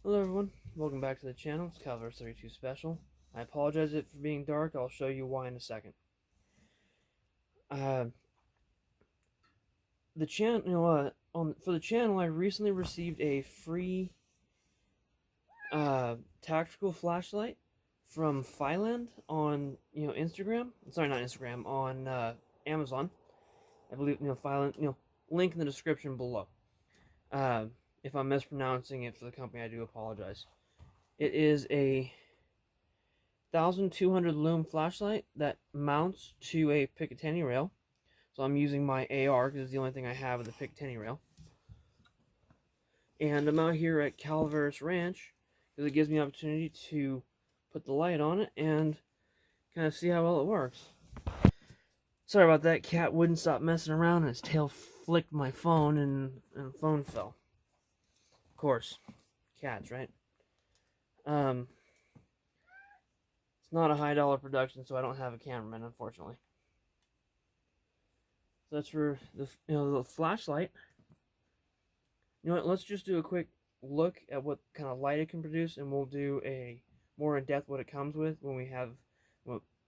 Hello everyone, welcome back to the channel. It's Calaveras 32 Special. I apologize for being dark. I'll show you why in a second. The channel, for the channel, I recently received a free tactical flashlight from Fyland on Instagram. Sorry, not Instagram, on Amazon. I believe Fyland. Link in the description below. If I'm mispronouncing it for the company, I do apologize. It is a 1200 lumen flashlight that mounts to a Picatinny rail. So I'm using my AR because it's the only thing I have of the Picatinny rail. And I'm out here at Calaveras Ranch because it gives me an opportunity to put the light on it and kind of see how well it works. Sorry about that. Cat wouldn't stop messing around and his tail flicked my phone and the phone fell. Of course, cats, right? It's not a high dollar production, so I don't have a cameraman, unfortunately. So that's for the flashlight. You know what? Let's just do a quick look at what kind of light it can produce, and we'll do a more in depth what it comes with when we have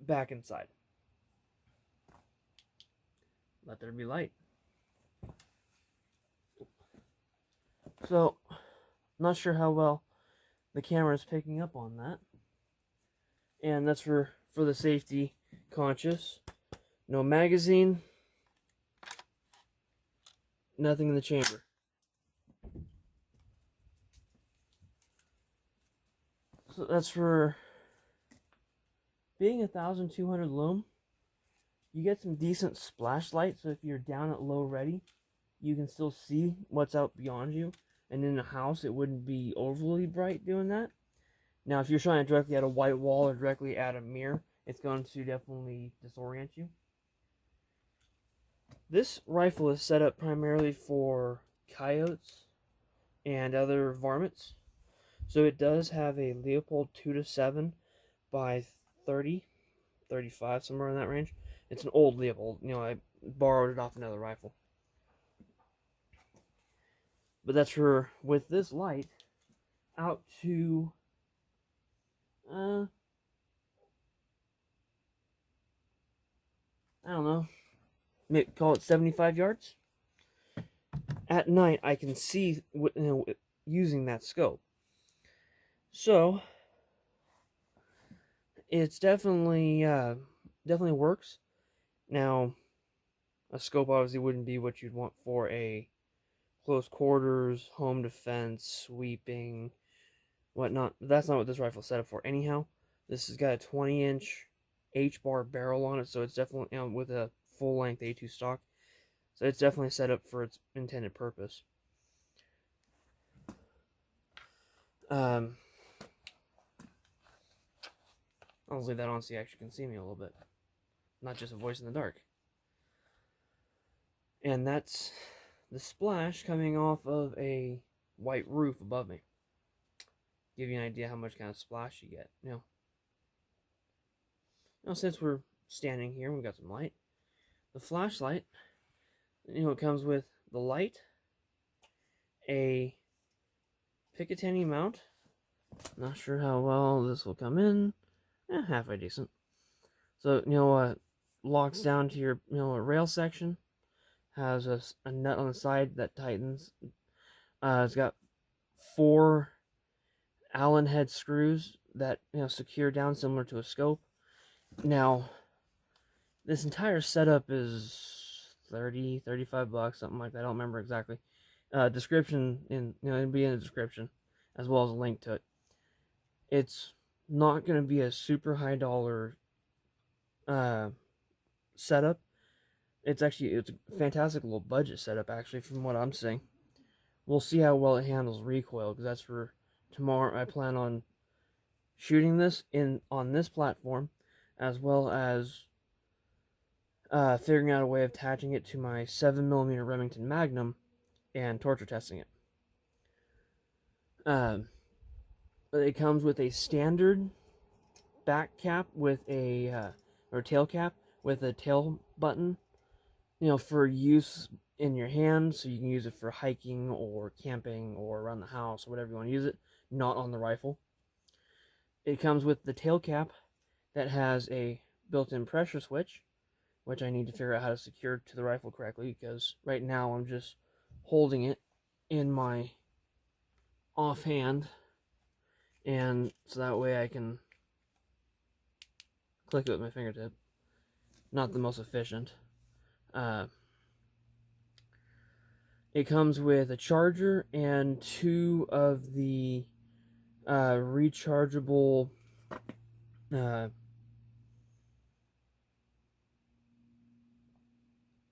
back inside. Let there be light. So, not sure how well the camera is picking up on that. And that's for the safety conscious. No magazine. Nothing in the chamber. So that's for being 1200 lumen. You get some decent splash light, so if you're down at low ready, you can still see what's out beyond you. And in a house, it wouldn't be overly bright doing that. Now, if you're shining directly at a white wall or directly at a mirror, it's going to definitely disorient you. This rifle is set up primarily for coyotes and other varmints. So it does have a Leopold 2-7 by 30, 35, somewhere in that range. It's an old Leopold. I borrowed it off another rifle. But that's for, with this light, out to, I don't know, maybe call it 75 yards. At night, I can see using that scope. So, it's definitely works. Now, a scope obviously wouldn't be what you'd want for a close quarters, home defense, sweeping, whatnot. That's not what this rifle is set up for anyhow. This has got a 20-inch H-bar barrel on it, so it's definitely with a full-length A2 stock. So it's definitely set up for its intended purpose. I'll leave that on so you actually can see me a little bit. Not just a voice in the dark. And that's the splash coming off of a white roof above me. Give you an idea how much kind of splash you get. Now since we're standing here, we've got some light. The flashlight, it comes with the light, a Picatinny mount. Not sure how well this will come in. Halfway decent. So, locks down to your, rail section. Has a nut on the side that tightens. It's got 4 Allen head screws that, secure down similar to a scope. Now, this entire setup is $35, something like that. I don't remember exactly. Description it'll be in the description, as well as a link to it. It's not going to be a super high dollar setup. It's a fantastic little budget setup, actually, from what I'm seeing. We'll see how well it handles recoil, because that's for tomorrow. I plan on shooting this on this platform, as well as figuring out a way of attaching it to my 7mm Remington Magnum and torture testing it. But it comes with a standard back cap with or tail cap with a tail button, for use in your hand, so you can use it for hiking or camping or around the house or whatever you want to use it, not on the rifle. It comes with the tail cap that has a built-in pressure switch, which I need to figure out how to secure to the rifle correctly, because right now I'm just holding it in my offhand, and so that way I can click it with my fingertip. Not the most efficient. It comes with a charger and 2 of the rechargeable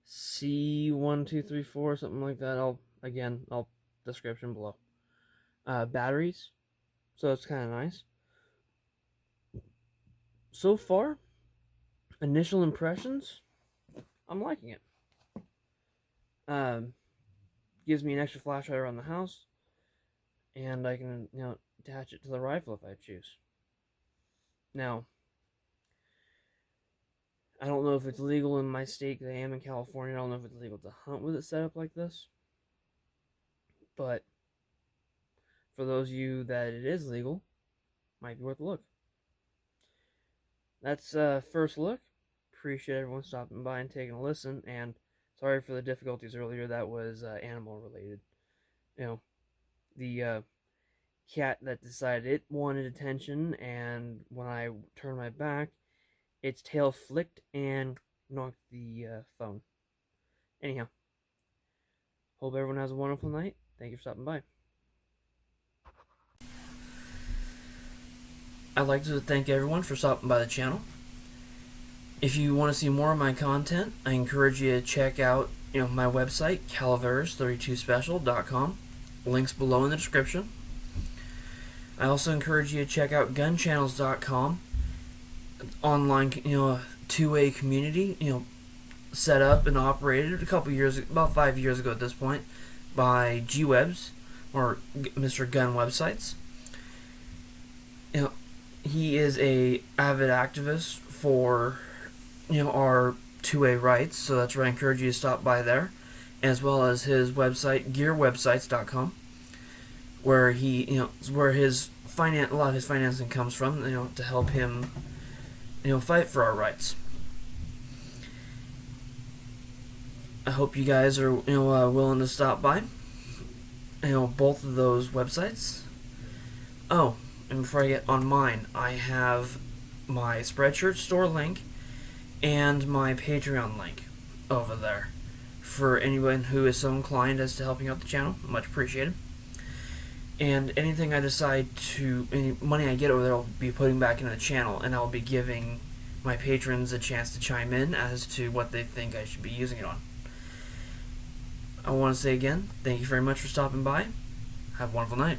C1234, something like that. I'll description below. Batteries, so it's kind of nice. So far, initial impressions, I'm liking it. Gives me an extra flashlight around the house, and I can, attach it to the rifle if I choose. Now, I don't know if it's legal in my state, because I am in California. I don't know if it's legal to hunt with it set up like this. But for those of you that it is legal, might be worth a look. That's first look. Appreciate everyone stopping by and taking a listen, and sorry for the difficulties earlier. That was animal related. The cat that decided it wanted attention, and when I turned my back, its tail flicked and knocked the phone. Anyhow, hope everyone has a wonderful night. Thank you for stopping by. I'd like to thank everyone for stopping by the channel. If you want to see more of my content, I encourage you to check out my website, Calaveras32special.com. Links below in the description. I also encourage you to check out gunchannels.com. Online, two-way community, set up and operated about 5 years ago at this point, by G-Webs, or Mr. Gun Websites. He is a avid activist for, our two-way rights, so that's where I encourage you to stop by there, as well as his website, gearwebsites.com, where a lot of his financing comes from, to help him, fight for our rights. I hope you guys are, willing to stop by, both of those websites. Oh, and before I get on mine, I have my Spreadshirt store link and my Patreon link over there for anyone who is so inclined as to helping out the channel. Much appreciated. And anything I decide any money I get over there, I'll be putting back into the channel, and I'll be giving my patrons a chance to chime in as to what they think I should be using it on. I want to say again, thank you very much for stopping by. Have a wonderful night.